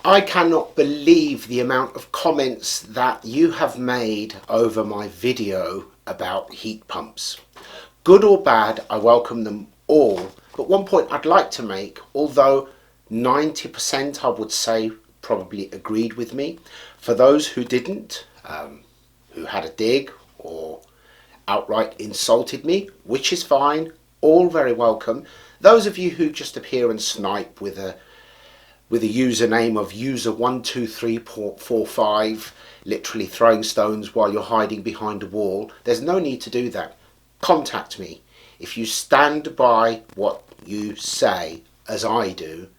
I cannot believe the amount of comments that you have made over my video about heat pumps. Good or bad, I welcome them all. But one point I'd like to make, although 90% I would say probably agreed with me, for those who didn't, who had a dig or outright insulted me, which is fine, all very welcome. Those of you who just appear and snipe with a username of user12345, literally throwing stones while you're hiding behind a wall, there's no need to do that. Contact me. If you stand by what you say, as I do,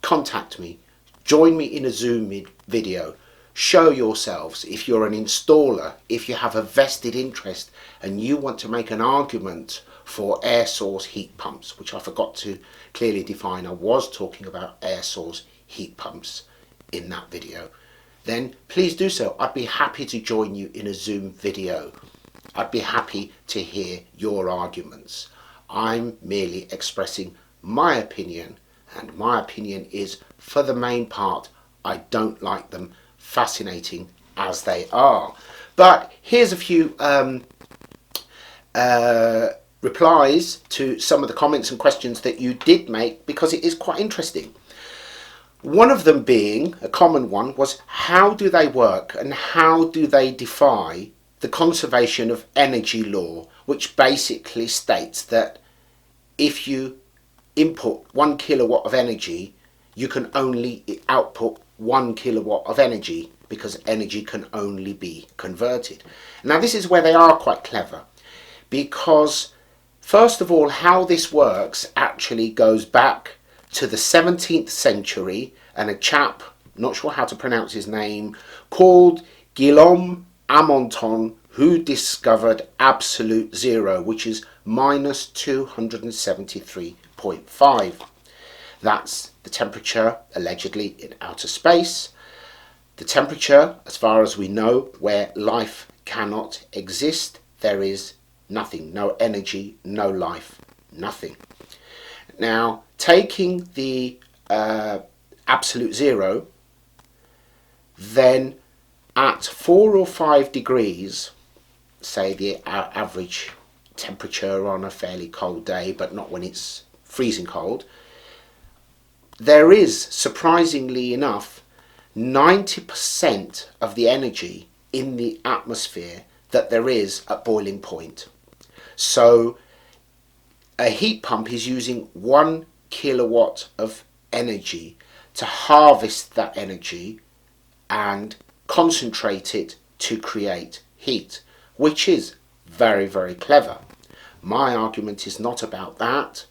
contact me. Join me in a Zoom video. Show yourselves. If you're an installer, if you have a vested interest and you want to make an argument for air source heat pumps, which I forgot to clearly define. I was talking about air source heat pumps in that video. Then please do so. I'd be happy to join you in a Zoom video. I'd be happy to hear your arguments. I'm merely expressing my opinion, and my opinion is, for the main part, I don't like them, fascinating as they are. But here's a few replies to some of the comments and questions that you did make, because it is quite interesting. One of them being, a common one, was how do they work and how do they defy the conservation of energy law, which basically states that if you input 1 kilowatt of energy, you can only output 1 kilowatt of energy, because energy can only be converted. Now this is where they are quite clever, because first of all, how this works actually goes back to the 17th century, and a chap, not sure how to pronounce his name, called Guillaume Amonton, who discovered absolute zero, which is minus 273.5. That's the temperature allegedly in outer space. The temperature, as far as we know, where life cannot exist. There is nothing, no energy, no life, nothing. Now, taking the absolute zero, then at 4 or 5 degrees, say the average temperature on a fairly cold day, but not when it's freezing cold, there is, surprisingly enough, 90% of the energy in the atmosphere that there is at boiling point. So a heat pump is using 1 kilowatt of energy to harvest that energy and concentrate it to create heat, which is very, very clever. My argument is not about that.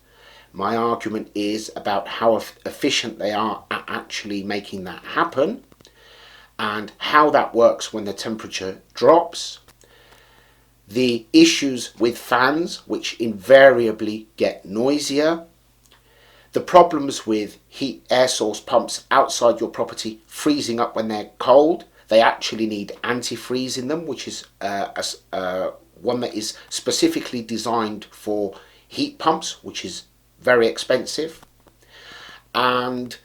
My argument is about how efficient they are at actually making that happen, and how that works when the temperature drops. The issues with fans, which invariably get noisier. The problems with air source pumps outside your property freezing up when they're cold. They actually need antifreeze in them, which is one that is specifically designed for heat pumps, which is very expensive. And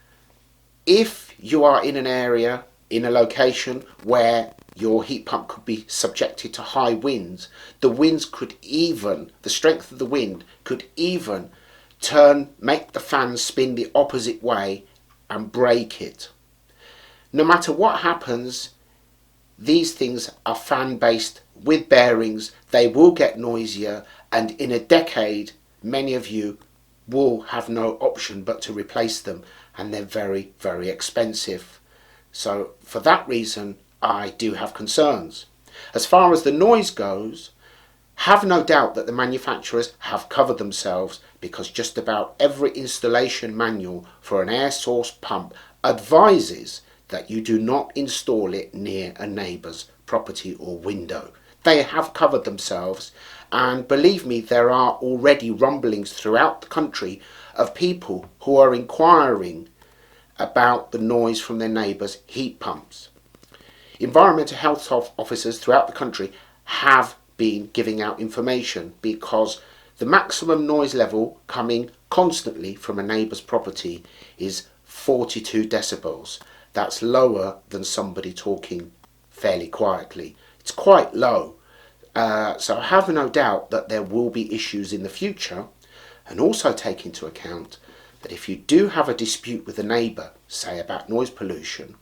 if you are in an area, in a location where your heat pump could be subjected to high winds, the strength of the wind could even make the fan spin the opposite way and break it. No matter what happens, these things are fan based with bearings. They will get noisier, and in a decade many of you will have no option but to replace them, and they're very, very expensive. So for that reason I do have concerns. As far as the noise goes, have no doubt that the manufacturers have covered themselves, because just about every installation manual for an air source pump advises that you do not install it near a neighbour's property or window. They have covered themselves, and believe me, there are already rumblings throughout the country of people who are inquiring about the noise from their neighbours' heat pumps. Environmental health officers throughout the country have been giving out information, because the maximum noise level coming constantly from a neighbour's property is 42 decibels. that's lower than somebody talking fairly quietly. It's quite low. So I have no doubt that there will be issues in the future, and also take into account that if you do have a dispute with a neighbour, say about noise pollution,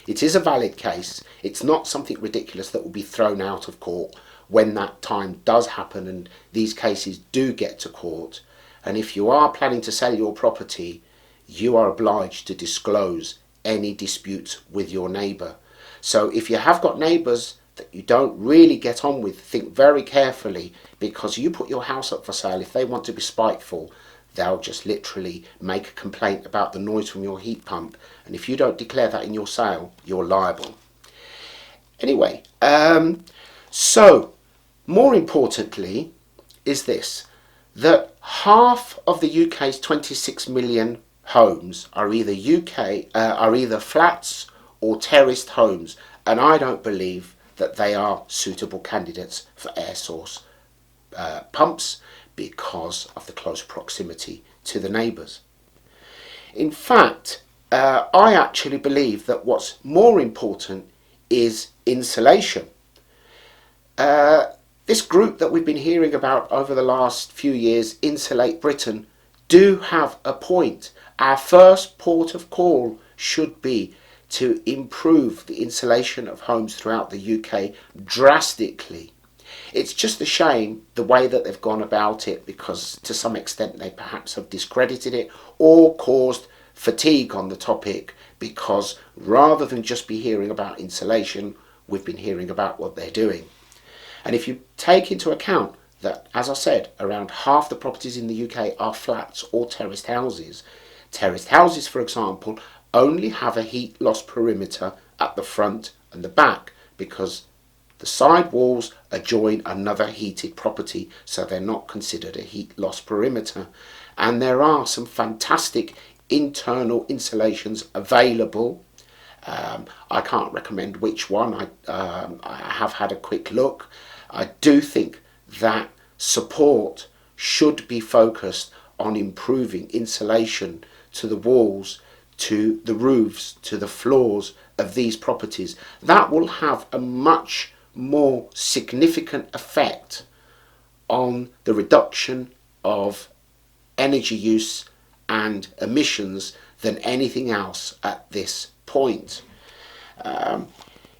it is a valid case. It's not something ridiculous that will be thrown out of court when that time does happen and these cases do get to court. And if you are planning to sell your property, you are obliged to disclose any disputes with your neighbour. So if you have got neighbours that you don't really get on with, think very carefully, because you put your house up for sale. If they want to be spiteful, they'll just literally make a complaint about the noise from your heat pump, and if you don't declare that in your sale, you're liable. Anyway, so more importantly is this, that half of the UK's 26 million homes are either flats or terraced homes, and I don't believe that they are suitable candidates for air source pumps because of the close proximity to the neighbours. In fact, I actually believe that what's more important is insulation. This group that we've been hearing about over the last few years, Insulate Britain, do have a point. Our first port of call should be to improve the insulation of homes throughout the UK drastically. It's just a shame the way that they've gone about it, because to some extent they perhaps have discredited it or caused fatigue on the topic, because rather than just be hearing about insulation, we've been hearing about what they're doing. And if you take into account that, as I said, around half the properties in the UK are flats or terraced houses, for example, only have a heat loss perimeter at the front and the back, because the side walls adjoin another heated property, so they're not considered a heat loss perimeter. And there are some fantastic internal insulations available. I can't recommend which one. I have had a quick look. I do think that support should be focused on improving insulation to the walls, to the roofs, to the floors of these properties. That will have a much more significant effect on the reduction of energy use and emissions than anything else at this point.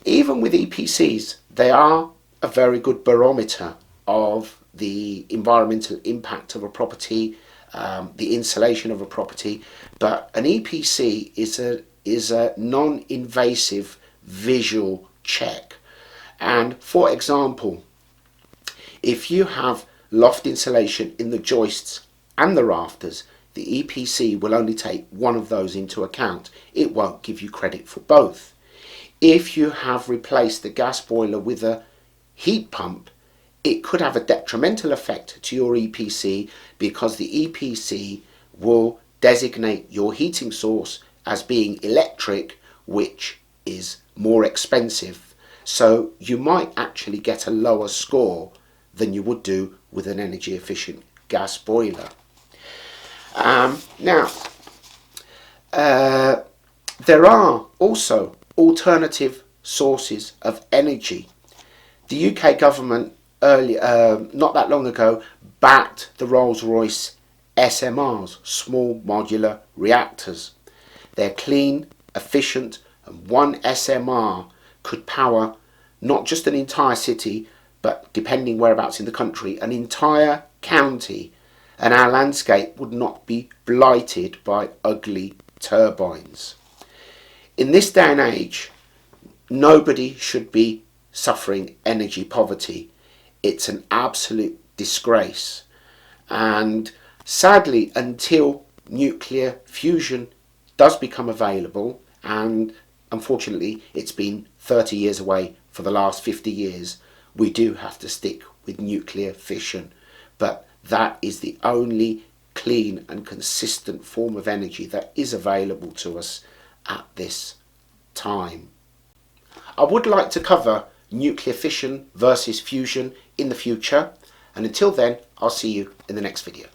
Even with EPCs, they are a very good barometer of the environmental impact of a property, the insulation of a property, but an EPC is a non-invasive visual check. And for example, if you have loft insulation in the joists and the rafters, the EPC will only take one of those into account. It won't give you credit for both. If you have replaced the gas boiler with a heat pump, it could have a detrimental effect to your EPC, because the EPC will designate your heating source as being electric, which is more expensive. So you might actually get a lower score than you would do with an energy efficient gas boiler. Now, there are also alternative sources of energy. The UK government not that long ago backed the Rolls-Royce SMRs, small modular reactors. They're clean, efficient, and one SMR could power not just an entire city, but depending whereabouts in the country, an entire county, and our landscape would not be blighted by ugly turbines. In this day and age, nobody should be suffering energy poverty. It's an absolute disgrace. And sadly, until nuclear fusion does become available, and unfortunately it's been 30 years away for the last 50 years, we do have to stick with nuclear fission. But that is the only clean and consistent form of energy that is available to us at this time. I would like to cover nuclear fission versus fusion in the future, and until then, I'll see you in the next video.